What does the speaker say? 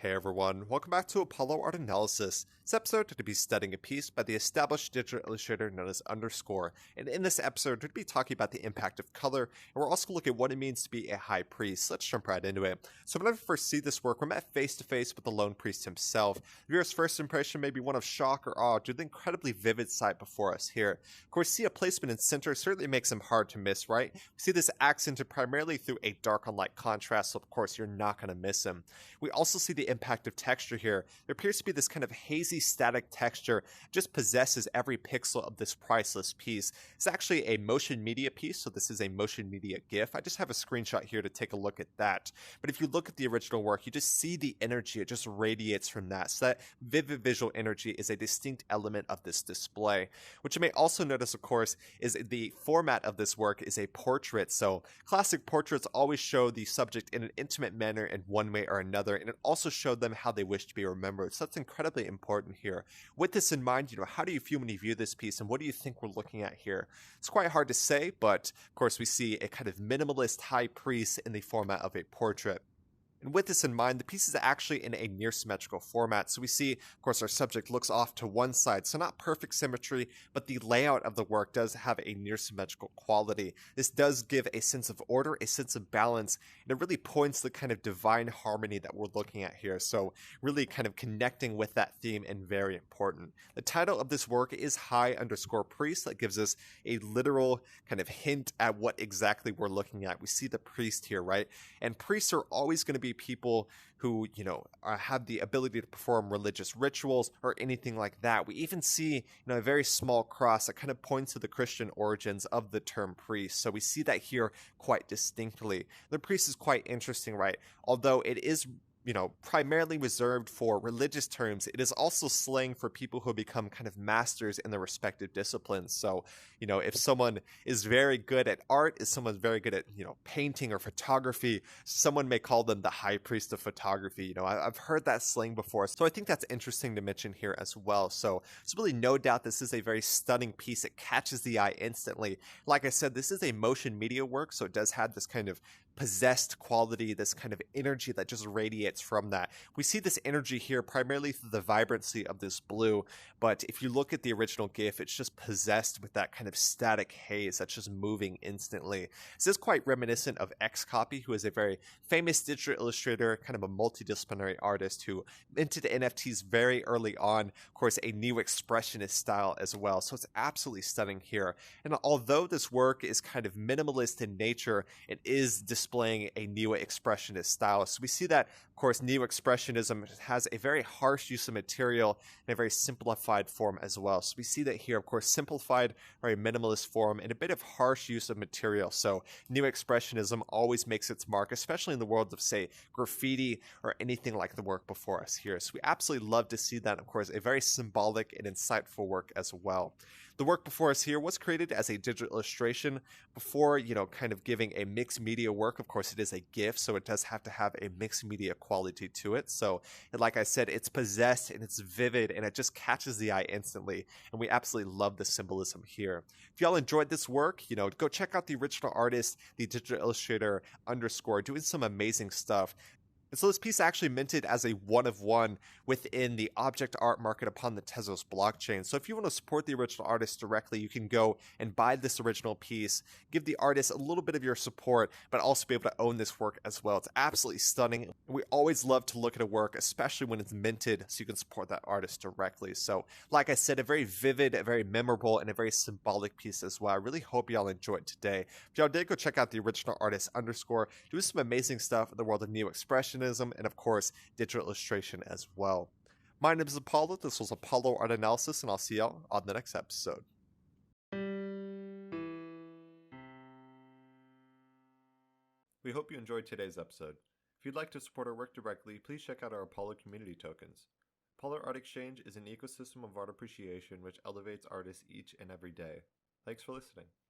Hey everyone, welcome back to Apollo Art Analysis. This episode, we're going to be studying a piece by the established digital illustrator known as Underscore. And in this episode, we're going to be talking about the impact of color, and we're also going to look at what it means to be a high priest. Let's jump right into it. So whenever we first see this work, we're met face to face with the lone priest himself. The viewer's first impression may be one of shock or awe due to the incredibly vivid sight before us here. Of course, see a placement in center certainly makes him hard to miss, right? We see this accented primarily through a dark on light contrast, so of course you're not going to miss him. We also see the impact of texture here. There appears to be this kind of hazy static texture, just possesses every pixel of this priceless piece. It's actually a motion media piece, so this is a motion media GIF. I just have a screenshot here to take a look at that. But if you look at the original work, you just see the energy, it just radiates from that. So that vivid visual energy is a distinct element of this display. What you may also notice, of course, is the format of this work is a portrait. So classic portraits always show the subject in an intimate manner in one way or another, and it also showed them how they wish to be remembered. So that's incredibly important here. With this in mind, how do you feel when you view this piece, and what do you think we're looking at here? It's quite hard to say, but of course we see a kind of minimalist high priest in the format of a portrait. And with this in mind, the piece is actually in a near symmetrical format. So we see, of course, our subject looks off to one side. So not perfect symmetry, but the layout of the work does have a near symmetrical quality. This does give a sense of order, a sense of balance, and it really points to the kind of divine harmony that we're looking at here. So really kind of connecting with that theme and very important. The title of this work is High_Priest. That gives us a literal kind of hint at what exactly we're looking at. We see the priest here, right? And priests are always going to be people who, have the ability to perform religious rituals or anything like that. We even see, a very small cross that kind of points to the Christian origins of the term priest. So we see that here quite distinctly. The priest is quite interesting, right? Although it is primarily reserved for religious terms, it is also slang for people who become kind of masters in their respective disciplines. So, if someone is very good at art, if someone's very good at, painting or photography, someone may call them the high priest of photography. I've heard that slang before. So I think that's interesting to mention here as well. So it's really no doubt this is a very stunning piece. It catches the eye instantly. Like I said, this is a motion media work, so it does have this kind of possessed quality, this kind of energy that just radiates from that. We see this energy here primarily through the vibrancy of this blue, but if you look at the original GIF, it's just possessed with that kind of static haze that's just moving instantly. This is quite reminiscent of Xcopy, who is a very famous digital illustrator, kind of a multidisciplinary artist who minted NFTs very early on, of course, a Neo-expressionist style as well. So it's absolutely stunning here. And although this work is kind of minimalist in nature, it is displaying a Neo-expressionist style. So we see that, of course, Neo-expressionism has a very harsh use of material in a very simplified form as well. So we see that here, of course, simplified, very minimalist form, and a bit of harsh use of material. So Neo-expressionism always makes its mark, especially in the world of, say, graffiti or anything like the work before us here. So we absolutely love to see that, of course, a very symbolic and insightful work as well. The work before us here was created as a digital illustration before, kind of giving a mixed media work. Of course, it is a GIF, so it does have to have a mixed media quality to it. So, like I said, it's possessed and it's vivid and it just catches the eye instantly. And we absolutely love the symbolism here. If y'all enjoyed this work, go check out the original artist, the digital illustrator Underscore, doing some amazing stuff. And so this piece actually minted as a one of one within the object art market upon the Tezos blockchain. So if you want to support the original artist directly, you can go and buy this original piece, give the artist a little bit of your support, but also be able to own this work as well. It's absolutely stunning. We always love to look at a work, especially when it's minted, so you can support that artist directly. So like I said, a very vivid, a very memorable, and a very symbolic piece as well. I really hope y'all enjoyed today. If y'all did, go check out the original artist Underscore, doing some amazing stuff in the world of Neo-expressionism, and of course digital illustration as well. My name is Apollo. This was Apollo Art Analysis, and I'll see y'all on the next episode. We hope you enjoyed today's episode. If you'd like to support our work directly, please check out our Apollo community tokens. Apollo Art Exchange is an ecosystem of art appreciation which elevates artists each and every day. Thanks for listening.